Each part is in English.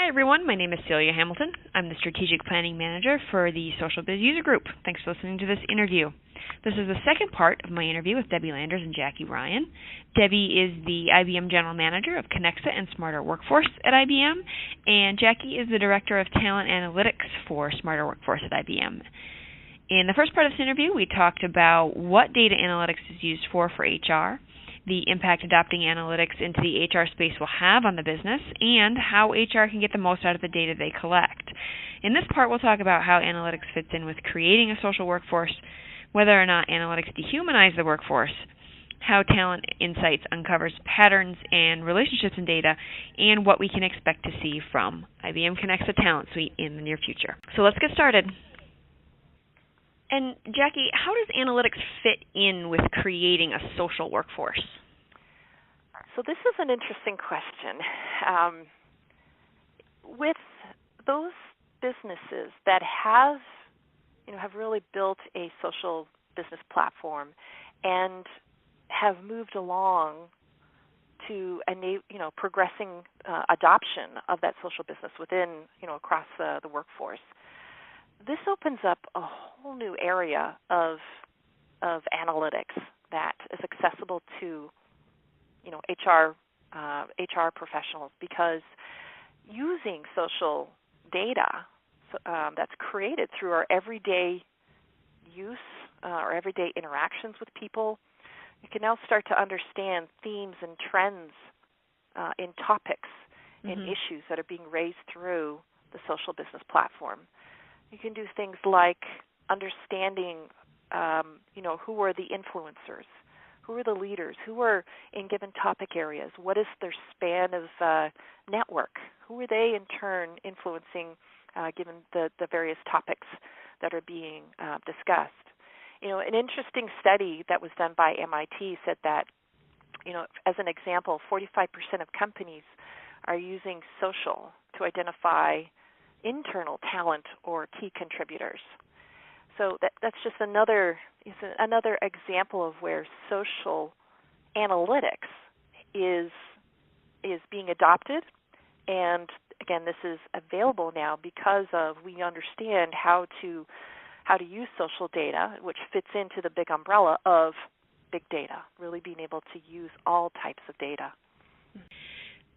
Hi everyone, my name is Celia Hamilton. I'm the Strategic Planning Manager for the Social Biz User Group. Thanks for listening to this interview. This is the second part of my interview with Debbie Landers and Jackie Ryan. Debbie is the IBM General Manager of Kenexa and Smarter Workforce at IBM, and Jackie is the Director of Talent Analytics for Smarter Workforce at IBM. In the first part of this interview, we talked about what data analytics is used for HR, the impact adopting analytics into the HR space will have on the business, and how HR can get the most out of the data they collect. In this part, we'll talk about how analytics fits in with creating a social workforce, whether or not analytics dehumanize the workforce, how Talent Insights uncovers patterns and relationships in data, and what we can expect to see from IBM Kenexa Talent Suite in the near future. So let's get started. And Jackie, how does analytics fit in with creating a social workforce? So this is an interesting question. With those businesses that have really built a social business platform and have moved along to progressing adoption of that social business within across the workforce, this opens up a whole new area of analytics that is accessible to HR professionals, because using social data that's created through our everyday use or everyday interactions with people, you can now start to understand themes and trends in topics and issues that are being raised through the social business platform. You can do things like understanding, who are the influencers, who are the leaders, who are in given topic areas, what is their span of network, who are they in turn influencing given the various topics that are being discussed. An interesting study that was done by MIT said that, as an example, 45% of companies are using social to identify internal talent or key contributors. So that's just another example of where social analytics is being adopted, and again, this is available now because of we understand how to use social data, which fits into the big umbrella of big data, really being able to use all types of data.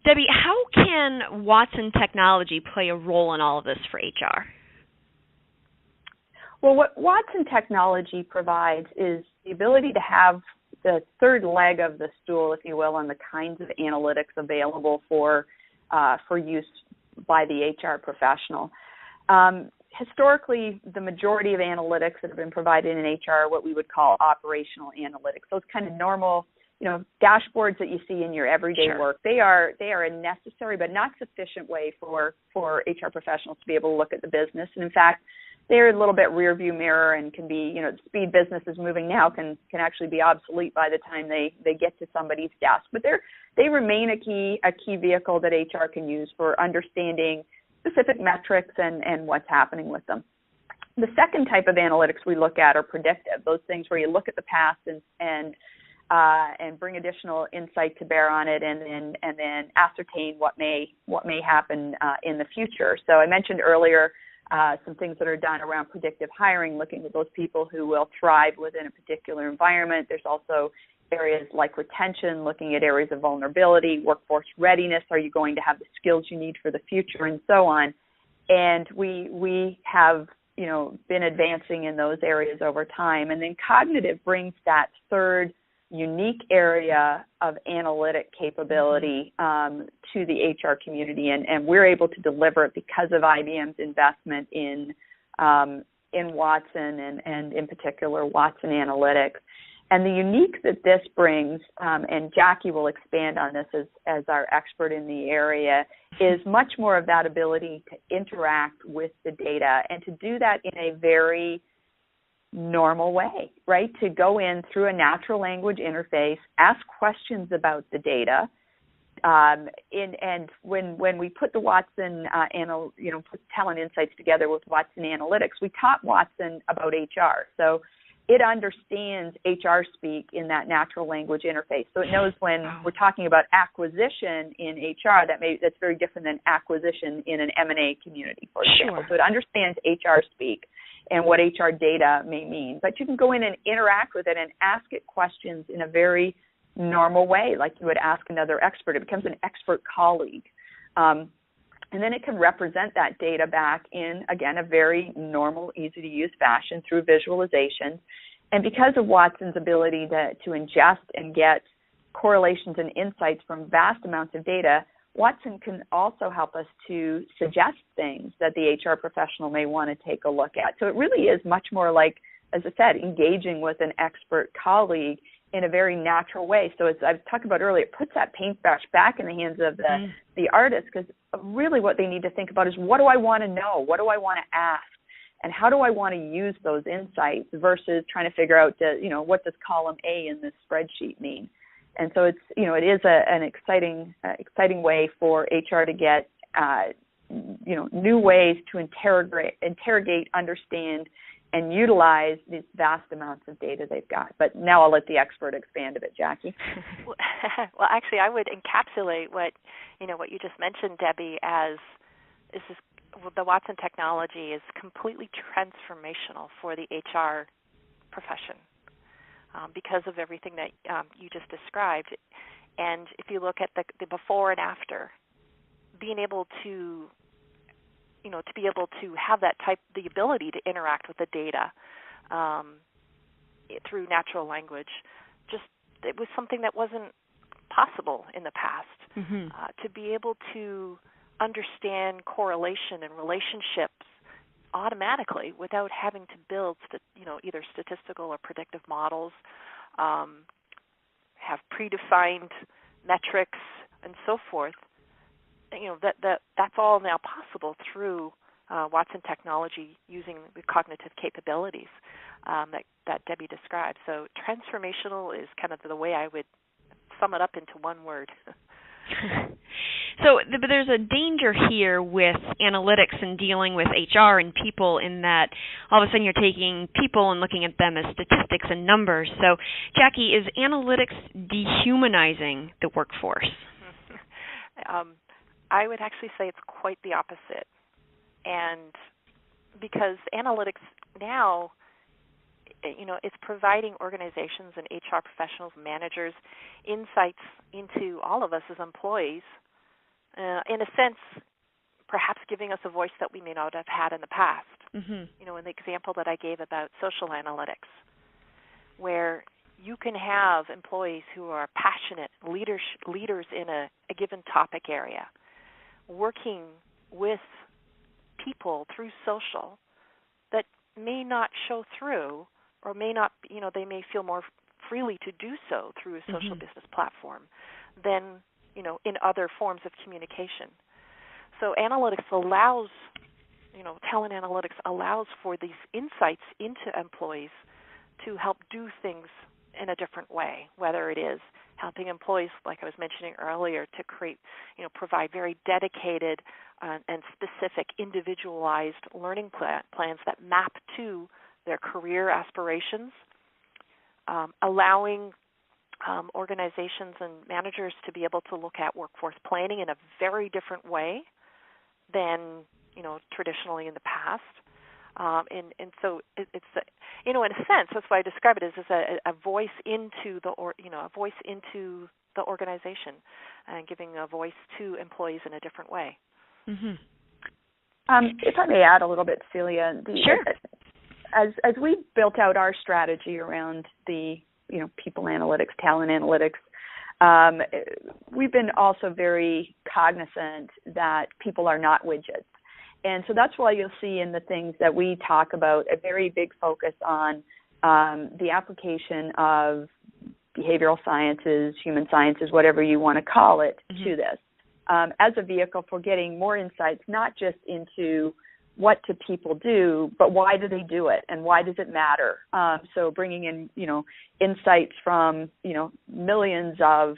Debbie, how can Watson technology play a role in all of this for HR? Well, what Watson technology provides is the ability to have the third leg of the stool, if you will, on the kinds of analytics available for use by the HR professional. Historically, the majority of analytics that have been provided in HR are what we would call operational analytics. Those kind of normal dashboards that you see in your everyday work, they are a necessary but not sufficient way for HR professionals to be able to look at the business. And in fact, they're a little bit rear view mirror and can be, the speed business is moving now can actually be obsolete by the time they get to somebody's desk. But they remain a key vehicle that HR can use for understanding specific metrics and what's happening with them. The second type of analytics we look at are predictive, those things where you look at the past and bring additional insight to bear on it, and then ascertain what may happen in the future. So I mentioned earlier some things that are done around predictive hiring, looking at those people who will thrive within a particular environment. There's also areas like retention, looking at areas of vulnerability, workforce readiness. Are you going to have the skills you need for the future, and so on? And we have been advancing in those areas over time. And then cognitive brings that third unique area of analytic capability to the HR community, and we're able to deliver it because of IBM's investment in Watson and in particular Watson Analytics. And the unique that this brings, and Jackie will expand on this as our expert in the area, is much more of that ability to interact with the data and to do that in a very normal way, right? To go in through a natural language interface, ask questions about the data, and when we put the Watson, put Talent Insights together with Watson Analytics, we taught Watson about HR. So it understands HR speak in that natural language interface. So it knows when we're talking about acquisition in HR, that's very different than acquisition in an M&A community, for example. So it understands HR speak and what HR data may mean. But you can go in and interact with it and ask it questions in a very normal way, like you would ask another expert. It becomes an expert colleague. And then it can represent that data back in, again, a very normal, easy-to-use fashion through visualization. And because of Watson's ability to ingest and get correlations and insights from vast amounts of data, Watson can also help us to suggest things that the HR professional may want to take a look at. So it really is much more like, as I said, engaging with an expert colleague in a very natural way. So as I was talking about earlier, it puts that paintbrush back in the hands of the artist, because really what they need to think about is, what do I want to know? What do I want to ask? And how do I want to use those insights versus trying to figure out, what does column A in this spreadsheet mean? And so it's, it is an exciting way for HR to get, new ways to interrogate, understand, and utilize these vast amounts of data they've got. But now I'll let the expert expand a bit, Jackie. Well, actually, I would encapsulate what you just mentioned, Debbie, as the Watson technology is completely transformational for the HR profession because of everything that you just described. And if you look at the before and after, being able to be able to have the ability to interact with the data through natural language, it was something that wasn't possible in the past. To be able to understand correlation and relationships automatically without having to build, either statistical or predictive models, have predefined metrics and so forth. That's all now possible through Watson technology using the cognitive capabilities that Debbie described. So transformational is kind of the way I would sum it up into one word. But there's a danger here with analytics and dealing with HR and people, in that all of a sudden you're taking people and looking at them as statistics and numbers. So, Jackie, is analytics dehumanizing the workforce? I would actually say it's quite the opposite. And because analytics now, it's providing organizations and HR professionals, managers, insights into all of us as employees, in a sense, perhaps giving us a voice that we may not have had in the past. In the example that I gave about social analytics, where you can have employees who are passionate leaders in a given topic area, working with people through social that may not show through, or may not, they may feel more freely to do so through a social business platform than, in other forms of communication. So analytics allows, talent analytics allows for these insights into employees to help do things in a different way, whether it is helping employees, like I was mentioning earlier, to create, provide very dedicated and specific individualized learning plans that map to their career aspirations, allowing organizations and managers to be able to look at workforce planning in a very different way than, traditionally in the past. And so it's in a sense, that's why I describe it as a voice into a voice into the organization, and giving a voice to employees in a different way. If I may add a little bit, Celia. Sure. As we built out our strategy around the people analytics, talent analytics, we've been also very cognizant that people are not widgets. And so that's why you'll see in the things that we talk about a very big focus on the application of behavioral sciences, human sciences, whatever you want to call it, to this, as a vehicle for getting more insights, not just into what do people do, but why do they do it, and why does it matter? So bringing in, insights from, millions of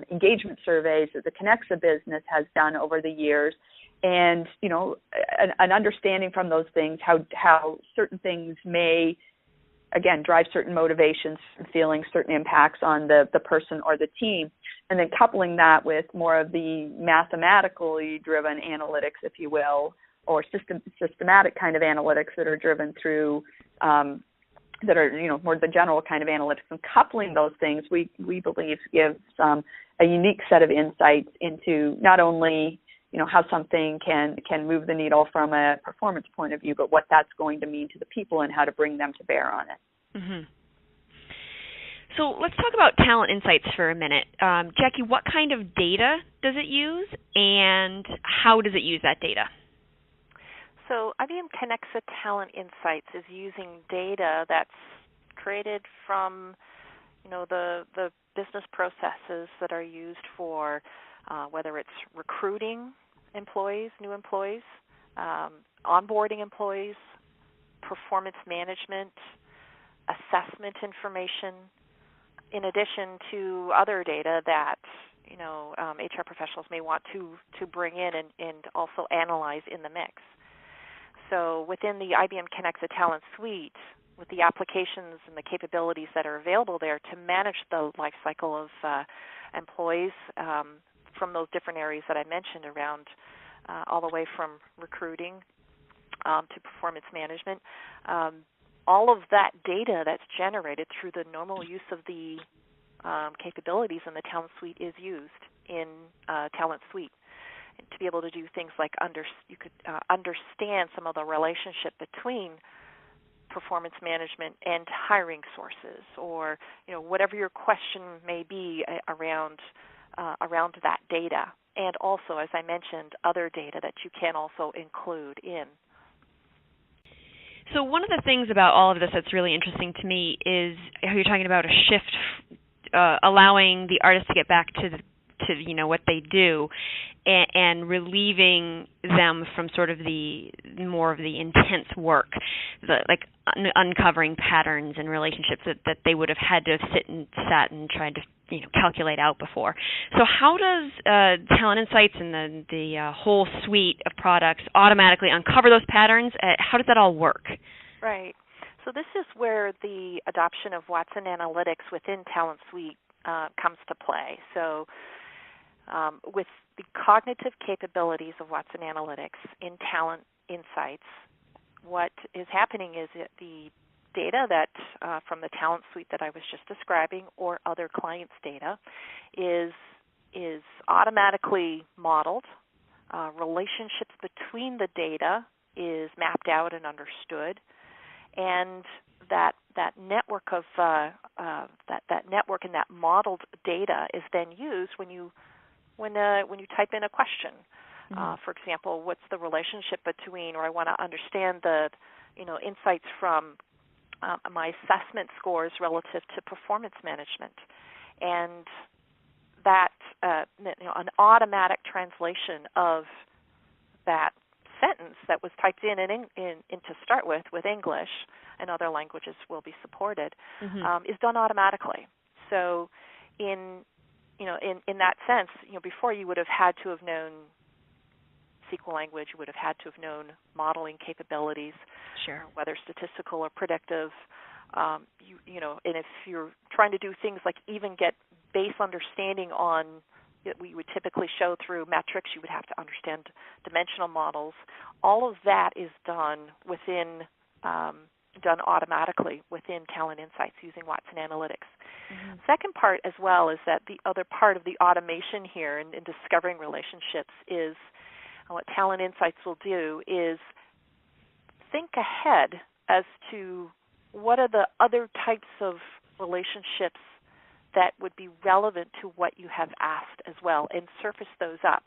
engagement surveys that the Kenexa business has done over the years, and, an understanding from those things how certain things may again, drive certain motivations, feelings, certain impacts on the person or the team, and then coupling that with more of the mathematically driven analytics, if you will, or systematic kind of analytics that are driven through that are, more the general kind of analytics, and coupling those things, we believe gives a unique set of insights into not only, how something can move the needle from a performance point of view, but what that's going to mean to the people and how to bring them to bear on it. Mm-hmm. So let's talk about Talent Insights for a minute. Jackie, what kind of data does it use, and how does it use that data? So IBM Kenexa Talent Insights is using data that's created from, the business processes that are used for whether it's recruiting employees, new employees, onboarding employees, performance management, assessment information, in addition to other data that HR professionals may want to bring in and also analyze in the mix. So within the IBM Kenexa Talent Suite, with the applications and the capabilities that are available there to manage the life cycle of employees from those different areas that I mentioned around all the way from recruiting to performance management, all of that data that's generated through the normal use of the capabilities in the Talent Suite is used in Talent Suite to be able to do things like understand some of the relationship between performance management and hiring sources, or whatever your question may be around that data, and also, as I mentioned, other data that you can also include in. So one of the things about all of this that's really interesting to me is how you're talking about a shift, allowing the artists to get back to what they do, and relieving them from sort of the more of the intense work, like uncovering patterns and relationships that they would have had to have sat and tried to calculate out before. So how does Talent Insights and the whole suite of products automatically uncover those patterns? How does that all work? Right. So this is where the adoption of Watson Analytics within Talent Suite comes to play. So with the cognitive capabilities of Watson Analytics in Talent Insights, what is happening is that the data that from the Talent Suite that I was just describing, or other clients' data, is automatically modeled. Relationships between the data is mapped out and understood, and that network of that network and that modeled data is then used when you type in a question. For example, what's the relationship between, or I want to understand the insights from my assessment scores relative to performance management, and that an automatic translation of that sentence that was typed in to start with English, and other languages will be supported, is done automatically. So in that sense, before you would have had to have known SQL language, you would have had to have known modeling capabilities, sure, whether statistical or predictive. And if you're trying to do things like even get base understanding on, we would typically show through metrics, you would have to understand dimensional models. All of that is done done automatically within Talent Insights using Watson Analytics. Second part as well is that the other part of the automation here in discovering relationships is what Talent Insights will do is think ahead as to what are the other types of relationships that would be relevant to what you have asked as well, and surface those up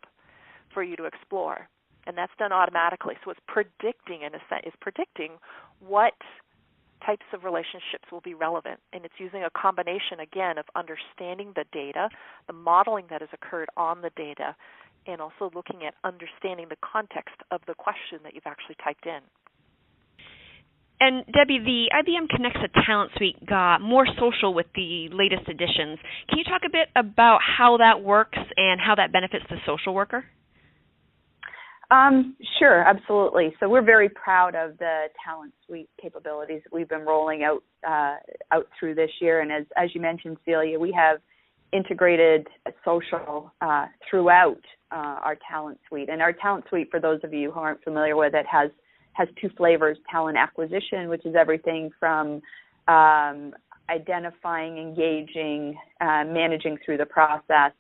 for you to explore. And that's done automatically. So it's predicting, what types of relationships will be relevant. And it's using a combination, again, of understanding the data, the modeling that has occurred on the data, and also looking at understanding the context of the question that you've actually typed in. And Debbie, the IBM Kenexa Talent Suite got more social with the latest editions. Can you talk a bit about how that works and how that benefits the social worker? Sure, absolutely. So we're very proud of the Talent Suite capabilities that we've been rolling out through this year. And as you mentioned, Celia, we have integrated social throughout our Talent Suite. And our Talent Suite, for those of you who aren't familiar with it, has two flavors: talent acquisition, which is everything from identifying, engaging, managing through the process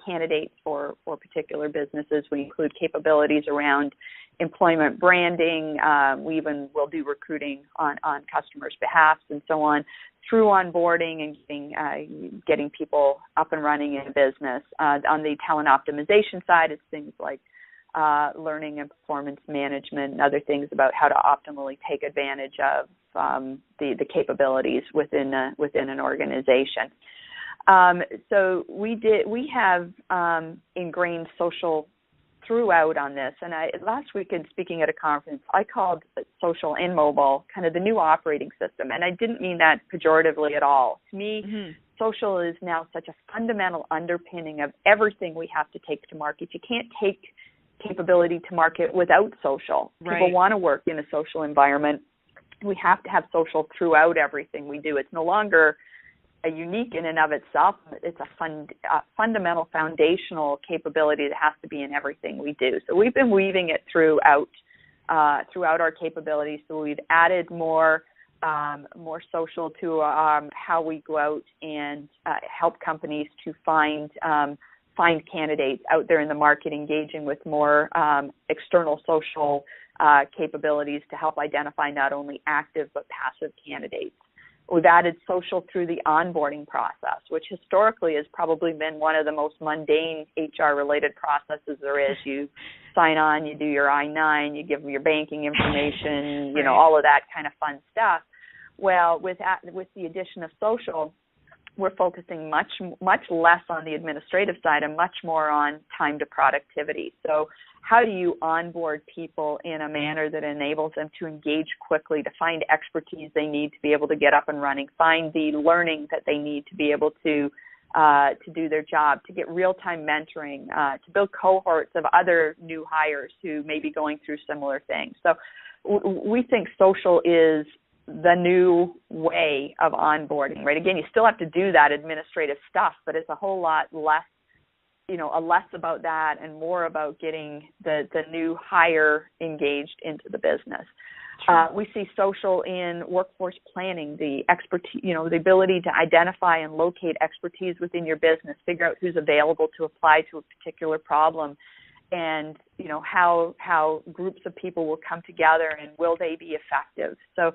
candidates for particular businesses. We include capabilities around employment branding. We even will do recruiting on customers' behalf and so on, through onboarding and getting people up and running in a business. On the talent optimization side, it's things like learning and performance management and other things about how to optimally take advantage of the capabilities within an organization. So we have ingrained social throughout on this. And last weekend, speaking at a conference, I called social and mobile kind of the new operating system. And I didn't mean that pejoratively at all. To me, social is now such a fundamental underpinning of everything we have to take to market. You can't take capability to market without social. Right. People want to work in a social environment. We have to have social throughout everything we do. It's no longer a unique in and of itself. It's a fundamental, foundational capability that has to be in everything we do. So we've been weaving it throughout our capabilities. So we've added more social to how we go out and help companies to find candidates out there in the market, engaging with more external social capabilities to help identify not only active but passive candidates. We've added social through the onboarding process, which historically has probably been one of the most mundane HR-related processes there is. You sign on, you do your I-9, you give them your banking information, Right. All of that kind of fun stuff. Well, with the addition of social, we're focusing much less on the administrative side and much more on time to productivity. So how do you onboard people in a manner that enables them to engage quickly, to find expertise they need to be able to get up and running, find the learning that they need to be able to do their job, to get real-time mentoring, to build cohorts of other new hires who may be going through similar things. So we think social is the new way of onboarding, right? Again, you still have to do that administrative stuff, but it's a whole lot less, less about that and more about getting the new hire engaged into the business. We see social in workforce planning, the expertise, the ability to identify and locate expertise within your business, figure out who's available to apply to a particular problem, and how groups of people will come together and will they be effective. So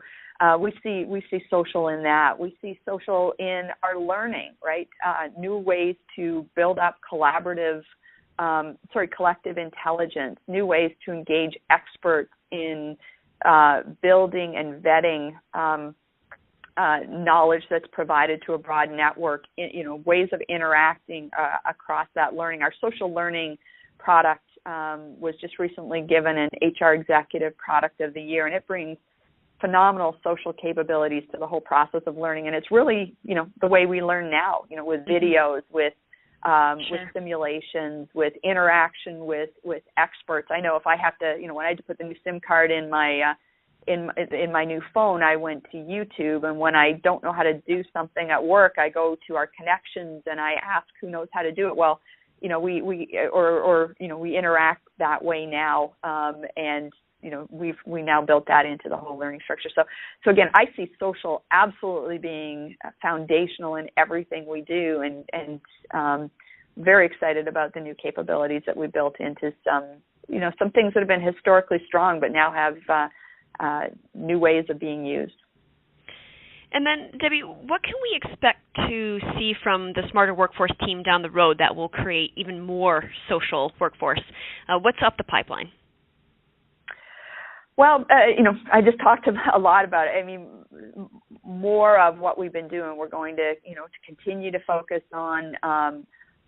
we see social in that. We see social in our learning, right? New ways to build up collective intelligence, new ways to engage experts in building and vetting knowledge that's provided to a broad network, ways of interacting across that learning. Our social learning product was just recently given an HR Executive Product of the Year, and it brings phenomenal social capabilities to the whole process of learning. And it's really, the way we learn now, with videos, with simulations, with interaction with experts. I know if I have to, when I had to put the new SIM card in my new phone, I went to YouTube, and when I don't know how to do something at work, I go to our connections and I ask who knows how to do it. Well, we interact that way now, and we now built that into the whole learning structure. So again, I see social absolutely being foundational in everything we do, and very excited about the new capabilities that we built into some things that have been historically strong, but now have new ways of being used. And then, Debbie, what can we expect to see from the Smarter Workforce team down the road that will create even more social workforce? What's up the pipeline? Well, I just talked a lot about it. I mean, more of what we've been doing, we're going to, to continue to focus on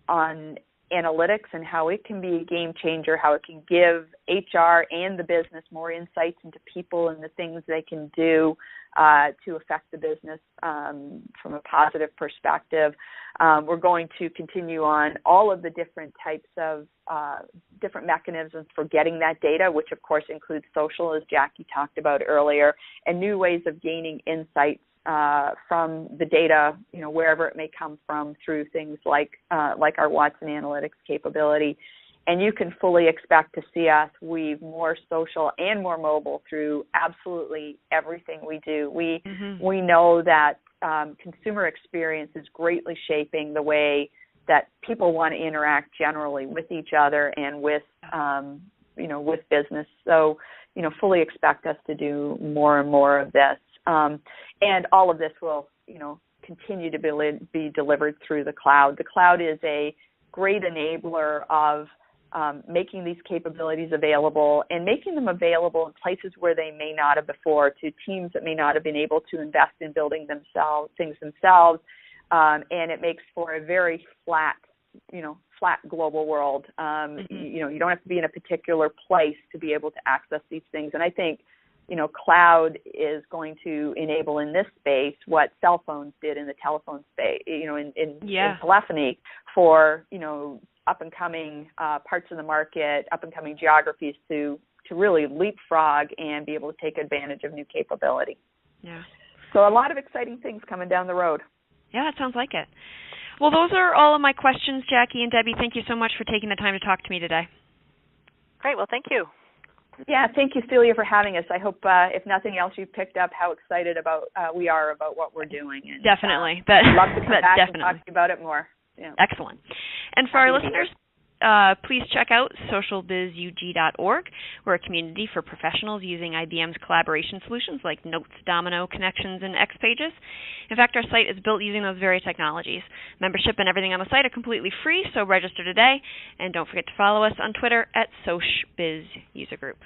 analytics and how it can be a game changer, how it can give HR and the business more insights into people and the things they can do to affect the business from a positive perspective. We're going to continue on all of the different types of different mechanisms for getting that data, which of course includes social, as Jackie talked about earlier, and new ways of gaining insights from the data, wherever it may come from, through things like our Watson Analytics capability. And you can fully expect to see us weave more social and more mobile through absolutely everything we do. We know that consumer experience is greatly shaping the way that people want to interact generally with each other and with with business. So, fully expect us to do more and more of this. And all of this will, continue to be delivered through the cloud. The cloud is a great enabler of making these capabilities available and making them available in places where they may not have before, to teams that may not have been able to invest in building things themselves. And it makes for a very flat global world. You don't have to be in a particular place to be able to access these things. And I think, cloud is going to enable in this space what cell phones did in the telephone space, in telephony for, up-and-coming parts of the market, up-and-coming geographies to really leapfrog and be able to take advantage of new capability. Yeah. So a lot of exciting things coming down the road. Yeah, it sounds like it. Well, those are all of my questions, Jackie and Debbie. Thank you so much for taking the time to talk to me today. Great. Well, thank you. Yeah, thank you, Celia, for having us. I hope, if nothing else, you've picked up how excited we are about what we're doing. And, definitely. I'd love to come back and talk to you about it more. Yeah. Excellent. And for our listeners, please check out socialbizug.org. We're a community for professionals using IBM's collaboration solutions like Notes, Domino, Connections, and X Pages. In fact, our site is built using those very technologies. Membership and everything on the site are completely free, so register today. And don't forget to follow us on Twitter at SocialBizUserGroup.